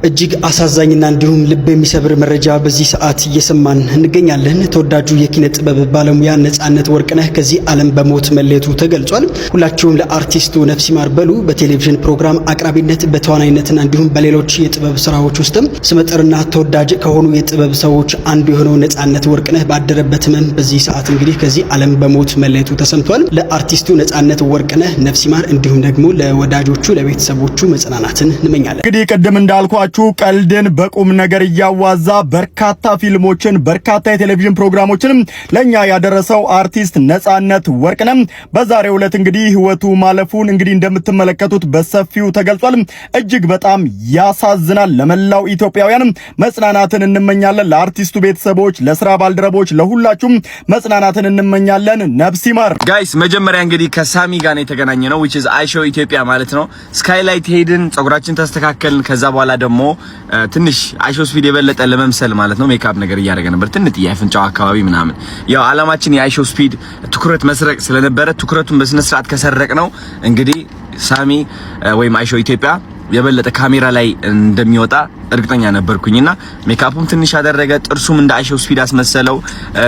እጅግ አሳዛኝና እንዲሁም ልብ የሚሰብር መረጃ በዚህ ሰዓት እየሰማን እንገኛለን። ተወዳጁ የኪነ ጥበብ ባለሙያ ነጻነት ወርቅነህ ከዚህ ዓለም በሞት መለየቱ ተገልጿል። ሁላችሁም ለአርቲስቱ ነፍስ ይማር በሉ። በቴሌቪዥን ፕሮግራም አቅራቢነት በተዋናይነትና እንዲሁም በሌሎች የጥበብ ስራዎች ውስጥም ስመጥርና ተወዳጅ ከሆኑ የጥበብ ሰዎች አንዱ የሆነው ነጻነት ወርቅነህ ባደረበት ህመም በዚህ ሰዓት እንግዲህ ከዚህ ዓለም በሞት መለየቱ ተሰምቷል። ለአርቲስቱ ነጻነት ወርቅነህ ነፍስ ይማር እንዲሁም ደግሞ ለወዳጆቹ ለቤተሰቦቹ መጽናናትን እንመኛለን። እንግዲህ ቀደም እንዳልኳችሁ ቀልድን በቁም ነገር ያዋዛ በርካታ ፊልሞችን በርካታ የቴሌቪዥን ፕሮግራሞችንም ለኛ ያደረሰው አርቲስት ነጻነት ወርቅነህ በዛሬው ዕለት እንግዲህ ህይወቱ ማለፉን እንግዲህ እንደምትመለከቱት በሰፊው ተገልጿል። እጅግ በጣም ያሳዝናል። ለመላው ኢትዮጵያውያን መጽናናትን እንመኛለን። ለአርቲስቱ ቤተሰቦች፣ ለስራ ባልደረቦች፣ ለሁላችሁም መጽናናትን እንመኛለን። ነፍስ ይማር። ጋይስ መጀመሪያ እንግዲህ ከሳሚ ጋር ነው የተገናኘነው which is አይሾው ኢትዮጵያ ማለት ነው። ስካይላይት ሄድን፣ ጸጉራችን ተስተካከልን። ከዛ በኋላ ደግሞ ትንሽ አይሾው ስፒድ የበለጠ ለመምሰል ማለት ነው ሜካፕ ነገር እያደረገ ነበር። ትንጥ ያፍንጫው አካባቢ ምናምን ያው አላማችን የአይሾው ስፒድ ትኩረት መስረቅ ስለነበረ ትኩረቱን በስነ ስርዓት ከሰረቅ ነው እንግዲህ ሳሚ ወይም አይሾው ኢትዮጵያ የበለጠ ካሜራ ላይ እንደሚወጣ እርግጠኛ ነበርኩኝና ሜካፑም ትንሽ አደረገ፣ ጥርሱም እንደ አይሾው ስፒድ አስመሰለው፣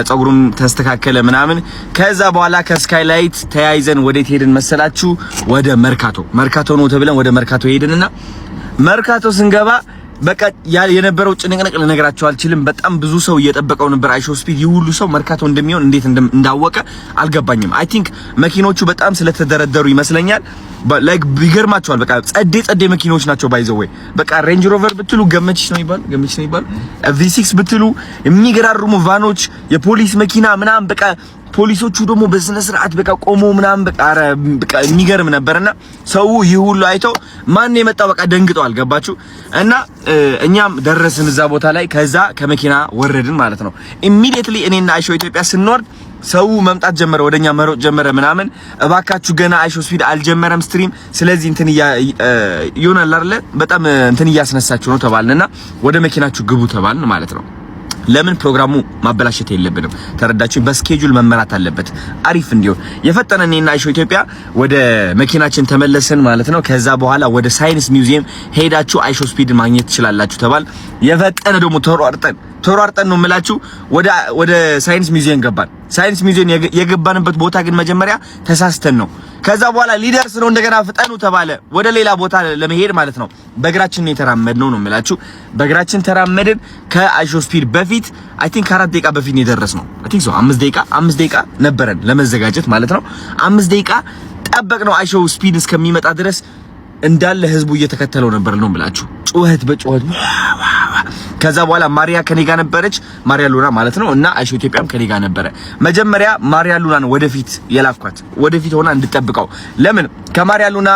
ጸጉሩም ተስተካከለ ምናምን። ከዛ በኋላ ከስካይላይት ተያይዘን ወዴት ሄድን መሰላችሁ? ወደ መርካቶ ነው ተብለን ወደ መርካቶ ሄድንና መርካቶ ስንገባ በቃ የነበረው ጭንቅንቅ ልነግራችሁ አልችልም። በጣም ብዙ ሰው እየጠበቀው ነበር አይሾው ስፒድ። ይሁሉ ሰው መርካቶ እንደሚሆን እንዴት እንዳወቀ አልገባኝም። አይ ቲንክ መኪኖቹ በጣም ስለተደረደሩ ይመስለኛል። ላይክ ቢገርማችኋል። በቃ ጸዴ መኪኖች ናቸው ባይዘው ወይ በቃ ሬንጅ ሮቨር ብትሉ ገመችሽ ነው ይባል V6 ብትሉ የሚገራርሙ ቫኖች፣ የፖሊስ መኪና ምናምን በቃ ፖሊሶቹ ደግሞ በስነ ስርዓት በቃ ቆሞ ምናምን በቃ የሚገርም ነበርና ሰው ይህ ሁሉ አይተው ማን የመጣው በቃ ደንግጠዋል። ገባችሁ? እና እኛም ደረስን እዛ ቦታ ላይ። ከዛ ከመኪና ወረድን ማለት ነው። ኢሚዲየትሊ እኔና አይሾው ኢትዮጵያ ስንወርድ ሰው መምጣት ጀመረ፣ ወደኛ መሮጥ ጀመረ ምናምን። እባካችሁ ገና አይሾው ስፒድ አልጀመረም ስትሪም፣ ስለዚህ እንትን ይሆናል አይደለ በጣም እንትን እያስነሳችሁ ነው ተባልንና ወደ መኪናችሁ ግቡ ተባልን ማለት ነው። ለምን ፕሮግራሙ ማበላሸት የለብንም። ተረዳችሁ? በስኬጁል መመራት አለበት አሪፍ እንዲሆን። የፈጠነን እኔና አይሾው ኢትዮጵያ ወደ መኪናችን ተመለስን ማለት ነው። ከዛ በኋላ ወደ ሳይንስ ሚውዚየም ሄዳችሁ አይሾው ስፒድ ማግኘት ትችላላችሁ ተባል። የፈጠነ ደግሞ ተሯርጠን ነው የምላችሁ ወደ ሳይንስ ሚውዚየም ገባን። ሳይንስ ሚውዚየም የገባንበት ቦታ ግን መጀመሪያ ተሳስተን ነው። ከዛ በኋላ ሊደርስ ነው እንደገና ፍጠኑ ተባለ፣ ወደ ሌላ ቦታ ለመሄድ ማለት ነው። በእግራችን ነው የተራመድነው ነው የምላችሁ። በእግራችን ተራመድን። ከአይሾው ስፒድ በፊት አይ ቲንክ 4 ደቂቃ በፊት ነው የደረስነው። አይ ቲንክ 5 ደቂቃ ነበረን ለመዘጋጀት ማለት ነው። 5 ደቂቃ ጠበቅነው አይሾው ስፒድ እስከሚመጣ ድረስ። እንዳለ ህዝቡ እየተከተለው ነበር ነው የምላችሁ፣ ጩኸት በጩኸት። ከዛ በኋላ ማሪያ ከኔ ጋር ነበረች፣ ማሪያ ሉና ማለት ነው። እና አይሾው ኢትዮጵያም ከኔ ጋር ነበረ። መጀመሪያ ማሪያ ሉናን ወደፊት የላኳት ወደፊት ሆና እንድጠብቀው። ለምን ከማሪያ ሉና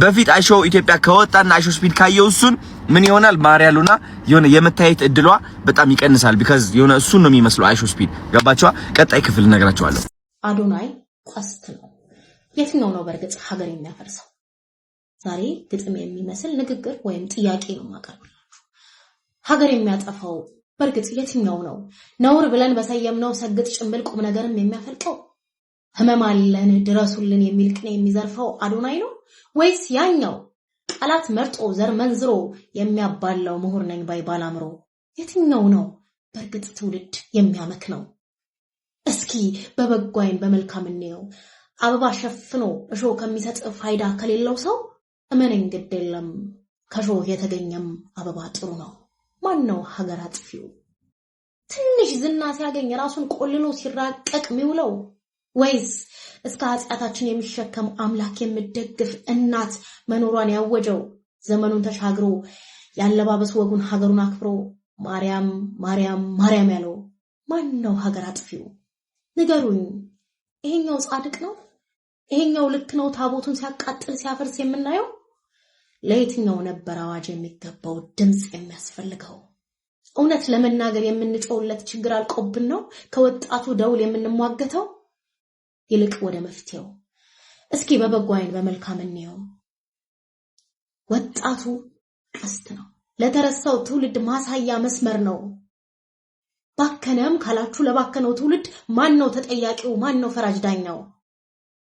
በፊት አይሾው ኢትዮጵያ ከወጣና አይሾው ስፒድ ካየው እሱን ምን ይሆናል? ማሪያ ሉና የሆነ የመታየት እድሏ በጣም ይቀንሳል። ቢካዝ የሆነ እሱን ነው የሚመስለው አይሾው ስፒድ። ገባችኋ? ቀጣይ ክፍል እነግራችኋለሁ። አዶናይ ቀስት ነው። የትኛው ነው በርግጥ ሀገር የሚያፈርሰው? ዛሬ ግጥም የሚመስል ንግግር ወይም ጥያቄ ነው ማቀርብላችሁ። ሀገር የሚያጠፋው በርግጥ የትኛው ነው? ነውር ብለን በሰየምነው ሰግጥ ጭምብል ቁም ነገርም የሚያፈልቀው ህመም አለን ድረሱልን የሚል ቅኔ የሚዘርፈው አዶናይ ነው ወይስ ያኛው ቃላት መርጦ ዘር መንዝሮ የሚያባላው ምሁር ነኝ ባይ ባላምሮ? የትኛው ነው በርግጥ ትውልድ የሚያመክነው? እስኪ በበጎ ዓይን በመልካም እንየው። አበባ ሸፍኖ እሾህ ከሚሰጥ ፋይዳ ከሌለው ሰው እመነኝ ግድ የለም ከሾህ የተገኘም አበባ ጥሩ ነው። ማን ነው ሀገር አጥፊው? ትንሽ ዝና ሲያገኝ ራሱን ቆልሎ ሲራቀቅ የሚውለው ወይስ እስከ ኃጢአታችን የሚሸከም አምላክ የምትደግፍ እናት መኖሯን ያወጀው ዘመኑን ተሻግሮ ያለባበስ ወጉን ሀገሩን አክብሮ ማርያም ማርያም ማርያም ያለው ማን ነው ሀገር አጥፊው? ንገሩኝ። ይሄኛው ጻድቅ ነው? ይሄኛው ልክ ነው? ታቦቱን ሲያቃጥል ሲያፈርስ የምናየው? ለየትኛው ነበር አዋጅ የሚገባው ድምጽ የሚያስፈልገው? እውነት ለመናገር የምንጮውለት ችግር አልቆብን ነው ከወጣቱ ደውል የምንሟገተው? ይልቅ ወደ መፍትሄው እስኪ በበጎ ዓይን በመልካም እንየው። ወጣቱ ቀስት ነው፣ ለተረሳው ትውልድ ማሳያ መስመር ነው። ባከነም ካላችሁ ለባከነው ትውልድ ማን ነው ተጠያቂው? ማን ነው ፈራጅ ዳኛው?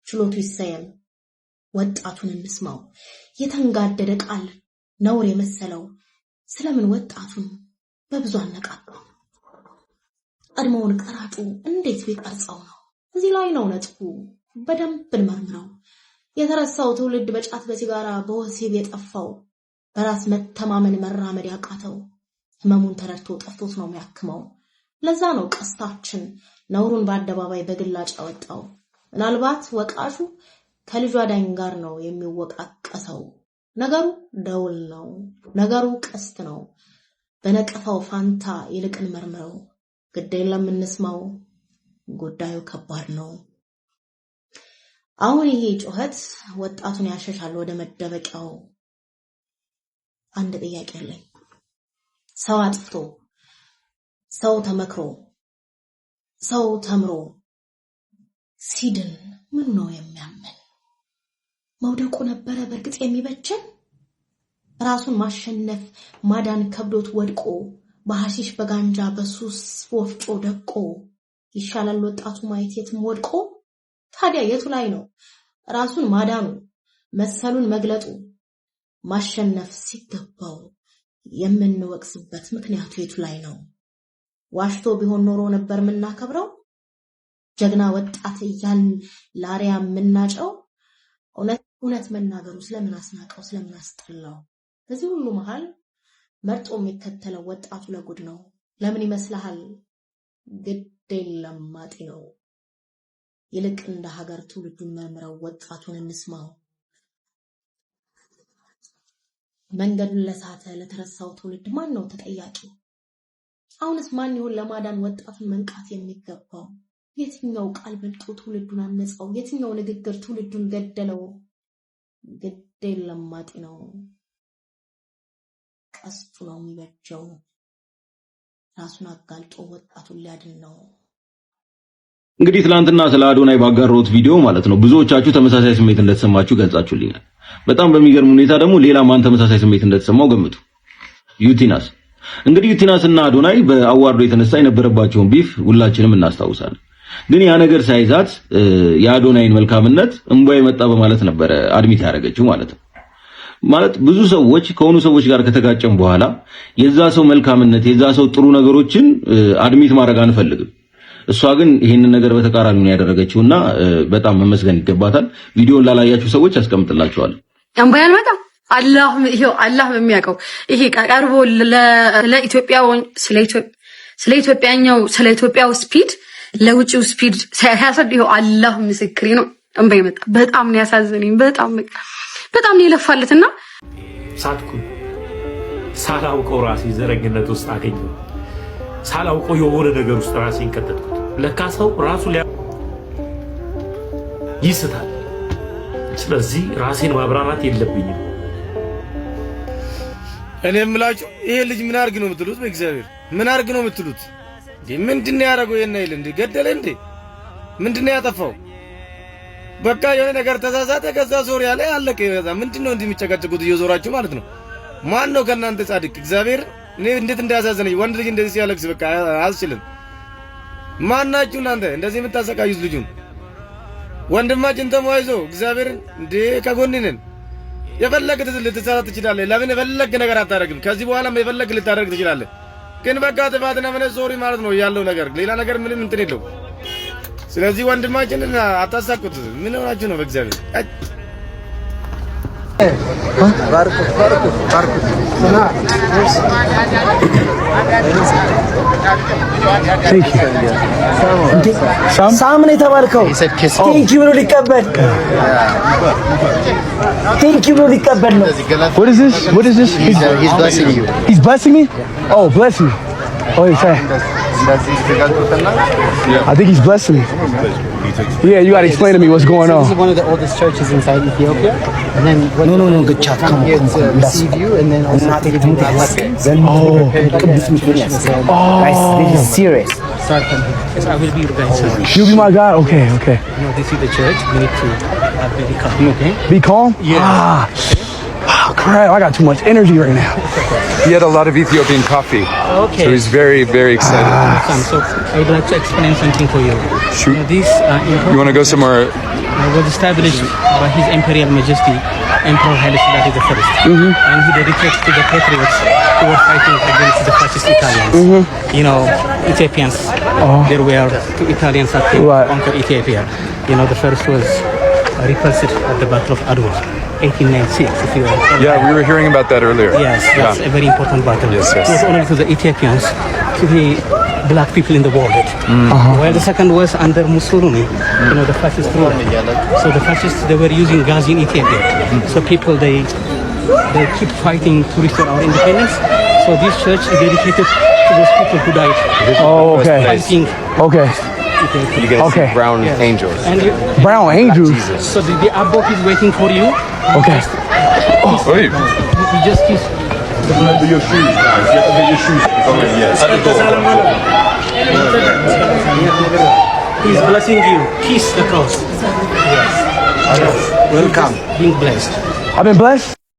ችሎቱ ይሰየም፣ ወጣቱን እንስማው። የተንጋደደ ቃል ነውር የመሰለው ስለምን ወጣቱን በብዙ አነቃቀው? ቀድሞውን ቀራጩ እንዴት ቢቀርጸው ነው? እዚህ ላይ ነው ነጥቡ። በደንብ እንመርምረው። የተረሳው ትውልድ በጫት በሲጋራ በወሲብ የጠፋው በራስ መተማመን መራመድ ያቃተው ህመሙን ተረድቶ ጠፍቶት ነው የሚያክመው። ለዛ ነው ቀስታችን ነውሩን በአደባባይ በግላጭ ያወጣው። ምናልባት ወቃሹ ከልጇ ዳኝ ጋር ነው የሚወቃቀሰው። ነገሩ ደውል ነው፣ ነገሩ ቀስት ነው። በነቀፋው ፋንታ ይልቅን መርምረው። ግድ የለም እንስማው፣ ጉዳዩ ከባድ ነው። አሁን ይሄ ጩኸት ወጣቱን ያሸሻል ወደ መደበቂያው። አንድ ጥያቄ አለኝ። ሰው አጥፍቶ፣ ሰው ተመክሮ፣ ሰው ተምሮ ሲድን ምን ነው የሚያመን? መውደቁ ነበረ በርግጥ የሚበጀን? ራሱን ማሸነፍ ማዳን ከብዶት ወድቆ በሐሺሽ በጋንጃ በሱስ ወፍጮ ደቆ ይሻላል ወጣቱ ማየት የትም ወድቆ? ታዲያ የቱ ላይ ነው ራሱን ማዳኑ መሰሉን መግለጡ? ማሸነፍ ሲገባው የምንወቅስበት ምክንያቱ የቱ ላይ ነው? ዋሽቶ ቢሆን ኖሮ ነበር የምናከብረው ጀግና ወጣት እያልን ላሪያ የምናጨው? እውነት መናገሩ ስለምን አስናቀው ስለምን አስጠላው? በዚህ ሁሉ መሃል መርጦ የሚከተለው ወጣቱ ለጉድ ነው። ለምን ይመስልሃል? ግድ የለም ማጤ ነው። ይልቅ እንደ ሀገር ትውልዱን መርምረው ወጣቱን እንስማው። መንገዱን ለሳተ ለተረሳው ትውልድ ማን ነው ተጠያቂ? አሁንስ ማን ይሁን ለማዳን ወጣቱን መንቃት የሚገባው? የትኛው ቃል በልጦ ትውልዱን አነጻው? የትኛው ንግግር ትውልዱን ገደለው? ግድ የለም ማጤ ነው። ቀስቱ ነው የሚበጀው። ራሱን አጋልጦ ወጣቱን ሊያድን ነው። እንግዲህ ትላንትና ስለ አዶናይ ባጋራሁት ቪዲዮ ማለት ነው ብዙዎቻችሁ ተመሳሳይ ስሜት እንደተሰማችሁ ገልጻችሁልኛል። በጣም በሚገርም ሁኔታ ደግሞ ሌላ ማን ተመሳሳይ ስሜት እንደተሰማው ገምቱ። ዩቲናስ። እንግዲህ ዩቲናስና አዶናይ በአዋርዶ የተነሳ የነበረባቸውን ቢፍ ሁላችንም እናስታውሳለን። ግን ያ ነገር ሳይዛት የአዶናይን መልካምነት እንቧ የመጣ በማለት ነበረ አድሚት ያደረገችው ማለት ነው። ማለት ብዙ ሰዎች ከሆኑ ሰዎች ጋር ከተጋጨም በኋላ የዛ ሰው መልካምነት የዛ ሰው ጥሩ ነገሮችን አድሚት ማድረግ አንፈልግም። እሷ ግን ይሄንን ነገር በተቃራኒው ነው ያደረገችውና በጣም መመስገን ይገባታል። ቪዲዮን ላላያችሁ ሰዎች አስቀምጥላችኋለሁ። እንቧይ አልመጣም። አላህ በሚያውቀው ይሄ ቀርቦ ለኢትዮጵያው ስለ ኢትዮጵያው ስፒድ ለውጪው ስፒድ ሲያሰድ አላህ ምስክሬ ነው። እንቧይ መጣ። በጣም ነው ያሳዘነኝ። በጣም ነው የለፋለትና ሳትኩኝ ሳላውቀው ራሴ ዘረኝነት ውስጥ አገኘሁ። ሳላውቀው የሆነ ነገር ውስጥ ራሴን ከተትኩት። ለካ ሰው ራሱ ይስታል። ስለዚህ ራሴን ማብራራት የለብኝም። እኔ የምላችሁ ይሄ ልጅ ምን አርግ ነው የምትሉት? በእግዚአብሔር ምን አርግ ነው የምትሉት? ምንድነው ያደረገው? የና ይል እንዴ ገደለ እንዴ? ምንድነው ያጠፋው? በቃ የሆነ ነገር ተሳሳተ፣ ከዛ ዞር ያለ አለቀ። ይወጣ ምንድነው እንዲህ የሚጨቃጨቁት እየዞራችሁ ማለት ነው? ማን ነው ከናንተ ጻድቅ? እግዚአብሔር እኔ እንዴት እንዳያሳዘነኝ ወንድ ልጅ እንደዚህ ሲያለቅስ በቃ አልችልም። ማናችሁ እናንተ እንደዚህ የምታሰቃዩት ልጁን? ወንድማችን ተሟይዞ እግዚአብሔር እንዴ ከጎን ነን። የፈለግህ ልትሰራ ትችላለህ። ለምን የፈለግህ ነገር አታደርግም? ከዚህ በኋላም የፈለግህ ልታደርግ ትችላለህ። ግን በቃ ጥፋትና ምንም ሶሪ ማለት ነው ያለው ነገር። ሌላ ነገር ምንም እንትን የለው። ስለዚህ ወንድማችንን አታሳቁት። ምን ሆናችሁ ነው? በእግዚአብሔር ሳምን የተባልከው ቴንኪ ብሎ ሊቀበል ነው። What is this? He's blessing you. He's blessing me? Oh, bless me. Oh, he's saying. I think he's blessing me. Yeah, you gotta explain to me what's going on. This is one of the oldest churches inside Ethiopia. And then no, good chat. Come here to receive you, and then also to give you blessings. Guys, this is serious. Start from here. Yes, I will be your guide. You'll be my God? Okay. You know, this is the church. We need to be calm, okay? Be calm? Yeah. Oh, crap, I got too much energy right now. He had a lot of Ethiopian coffee. Okay. So he's very, very excited. So I would like to explain something for you. Shoot. This, you want to go somewhere was established by His Imperial Majesty Emperor Haile Selassie I, and he dedicated to the patriots who were fighting against the fascist Italians. You know, Ethiopians. There were 2 Italians that came to conquer Ethiopia. You know, the first was repulsed at the Battle of Adwa, 1896. If you Yeah, we were hearing about that earlier. Yes, that's a very important battle. Yes, yes. Not only to the Ethiopians, to the black people in the world. While the second was under Mussolini, you know, the fascist ruler. So the fascists, they were using gas in Ethiopia. So people, they keep fighting to restore our independence. So this church is dedicated to those people who died. Oh, okay. Fighting. Okay. You get to see brown angels. And you, Brown angels. so the abbot is waiting for you. Okay. Wait. You just kiss. Your shoes, guys. You have to get your shoes. Yes. He's blessing you. Kiss the cross. Yes. Welcome. Being blessed. I've been blessed.